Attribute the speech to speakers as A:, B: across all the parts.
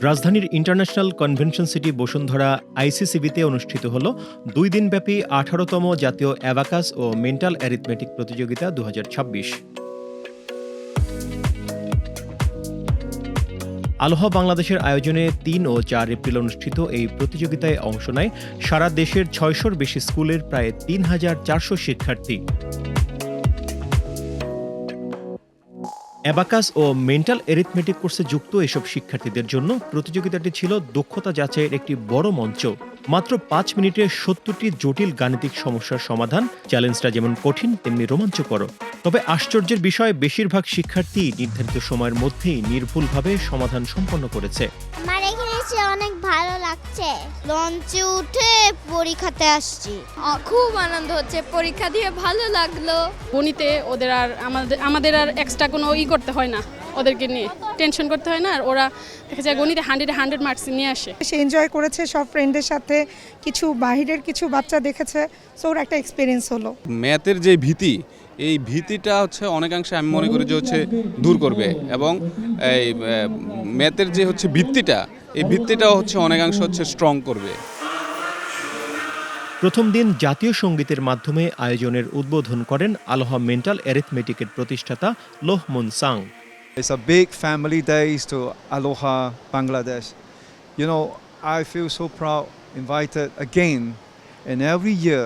A: রাজধানীর international convention city Bashundhara আইসিসিবিতে অনুষ্ঠিত হল 2 দিনব্যাপী 18তম জাতীয় অ্যাবাকাস ও মেন্টাল অ্যারিথমেটিক প্রতিযোগিতা 2026। আলোহা বাংলাদেশের আয়োজনে 3 ও 4 এপ্রিল অনুষ্ঠিত এই প্রতিযোগিতায় অংশ নেয় সারা দেশের 600-র বেশি স্কুলের প্রায় 3400 শিক্ষার্থী। অ্যাবাকাস ও মেন্টাল অ্যারিথমেটিক কোর্সে যুক্ত এসব শিক্ষার্থীদের জন্য প্রতিযোগিতাটি ছিল দক্ষতা যাচাইয়ের একটি বড় মঞ্চ। মাত্র 5 মিনিটে 70টি জটিল গাণিতিক সমস্যার সমাধান। চ্যালেঞ্জটা যেমন কঠিন তেমনি রোমাঞ্চকর। তবে আশ্চর্যের বিষয়, বেশিরভাগ শিক্ষার্থী নির্ধারিত সময়ের মধ্যেই নির্ভুলভাবে সমাধান সম্পন্ন করেছে।
B: আমার এখানে এসে অনেক ভালো লাগছে। লঞ্চে উঠে পরীক্ষাতে আসছি,
C: খুব আনন্দ হচ্ছে, পরীক্ষা দিয়ে ভালো লাগলো।
D: গণিতে ওদের আর আমাদের আর এক্সট্রা কোনো করতে হয় না, ওদেরকে নিয়ে টেনশন করতে হয় না। আর ওরা দেখা যায় গণিতে 100 মার্কস নিয়ে আসে।
E: সে এনজয় করেছে সব ফ্রেন্ডের সাথে, কিছু বাহিরের কিছু বাচ্চা দেখেছে, সো ওর একটা এক্সপিরিয়েন্স হলো।
F: ম্যাথের যে ভীতি, এই ভীতিটা হচ্ছে অনেকাংশে আমি মনে করি যে হচ্ছে দূর করবে, এবং এই ম্যাথের যে হচ্ছে ভিত্তিটা, এই ভিত্তিটাও হচ্ছে অনেকাংশ হচ্ছে স্ট্রং করবে।
A: প্রথম দিন জাতীয় সঙ্গীতের মাধ্যমে আয়োজনের উদ্বোধন করেন আলোহা মেন্টাল অ্যারিথমেটিকের প্রতিষ্ঠাতা Loh Moon Sang.
G: It's a big family days to Aloha Bangladesh. You know, I feel so proud, invited again, and every year,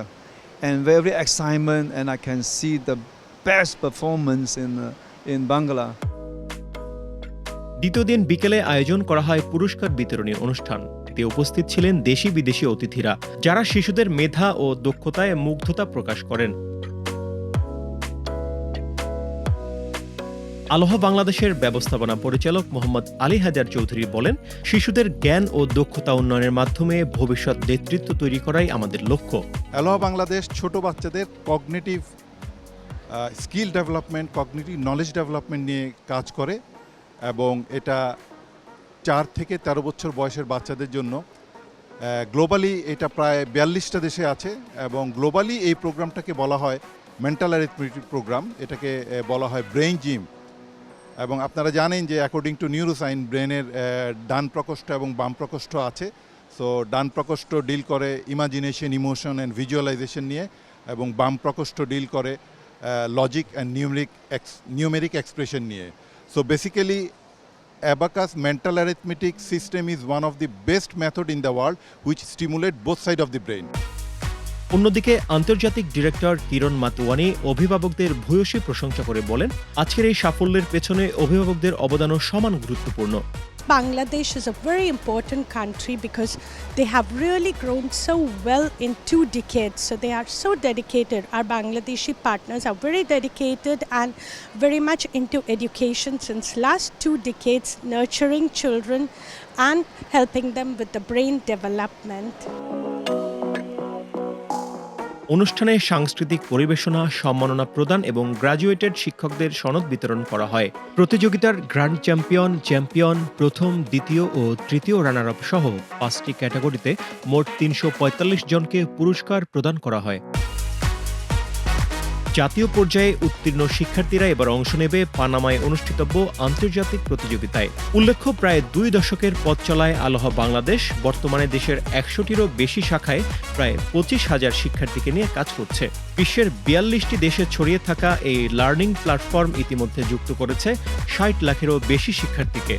G: and very excitement, and I can see the best performance in Bangla.
A: দ্বিতীয় দিন বিকেলে আয়োজন করা হয় পুরস্কার বিতরণী অনুষ্ঠান। এতে উপস্থিত ছিলেন দেশি বিদেশি অতিথিরা, যারা শিশুদের মেধা ও দক্ষতায় মুগ্ধতা প্রকাশ করেন। আলোহা বাংলাদেশের ব্যবস্থাপনা পরিচালক মোহাম্মদ আলী হায়দার চৌধুরী বলেন, শিশুদের জ্ঞান ও দক্ষতা উন্নয়নের মাধ্যমে ভবিষ্যৎ নেতৃত্ব তৈরি করাই আমাদের লক্ষ্য।
H: আলোহা বাংলাদেশ ছোট বাচ্চাদের cognitive skill development, cognitive knowledge development নিয়ে কাজ করে, এবং এটা 4 থেকে 13 বছর বয়সের বাচ্চাদের জন্য। গ্লোবালি এটা প্রায় 42টা দেশে আছে, এবং গ্লোবালি এই প্রোগ্রামটাকে বলা হয় মেন্টাল অ্যারিথমেটিক প্রোগ্রাম। এটাকে বলা হয় ব্রেইন জিম। এবং আপনারা জানেন যে অ্যাকর্ডিং টু নিউরোসায়েন্স, ব্রেনের ডান প্রকোষ্ঠ এবং বাম প্রকোষ্ঠ আছে। সো ডান প্রকোষ্ঠ ডিল করে ইমাজিনেশন, ইমোশন অ্যান্ড ভিজুয়ালাইজেশন নিয়ে, এবং বাম প্রকোষ্ঠ ডিল করে লজিক অ্যান্ড নিউমেরিক এক্সপ্রেশন নিয়ে। So basically, Abacus mental arithmetic system is one of the best method in the world which stimulate both sides of the brain.
A: অন্যদিকে আন্তর্জাতিক director কিরণ মাতুয়ানি অভিভাবকদের ভূয়সী প্রশংসা করে বলেন, আজকের এই সাফল্যের পেছনে অভিভাবকদের অবদানও সমান গুরুত্বপূর্ণ।
I: Bangladesh is a very important country because they have really grown so well in 2 decades. So they are so dedicated. Our Bangladeshi partners are very dedicated and very much into education since last 2 decades, nurturing children and helping them with the brain development.
A: অনুষ্ঠানে সাংস্কৃতিক পরিবেশনা, সম্মাননা প্রদান এবং graduated শিক্ষকদের সনদ বিতরণ করা হয়। প্রতিযোগিতার গ্র্যান্ড চ্যাম্পিয়ন, প্রথম, দ্বিতীয় ও তৃতীয় রানার আপ সহ 5টি ক্যাটাগরিতে মোট 345 জনকে পুরস্কার প্রদান করা হয়। জাতীয় পর্যায়ে উত্তীর্ণ শিক্ষার্থীরা এবার অংশ নেবে পানামায় অনুষ্ঠিতব্য আন্তর্জাতিক প্রতিযোগিতায়। উল্লেখ্য, প্রায় 2 দশকের পথ চলায় আলোহা বাংলাদেশ বর্তমানে দেশের 100টিরও বেশি শাখায় প্রায় 25,000 শিক্ষার্থীকে নিয়ে কাজ করছে। বিশ্বের 42টি দেশে ছড়িয়ে থাকা এই লার্নিং প্ল্যাটফর্ম ইতিমধ্যে যুক্ত করেছে 60 লাখেরও বেশি শিক্ষার্থীকে।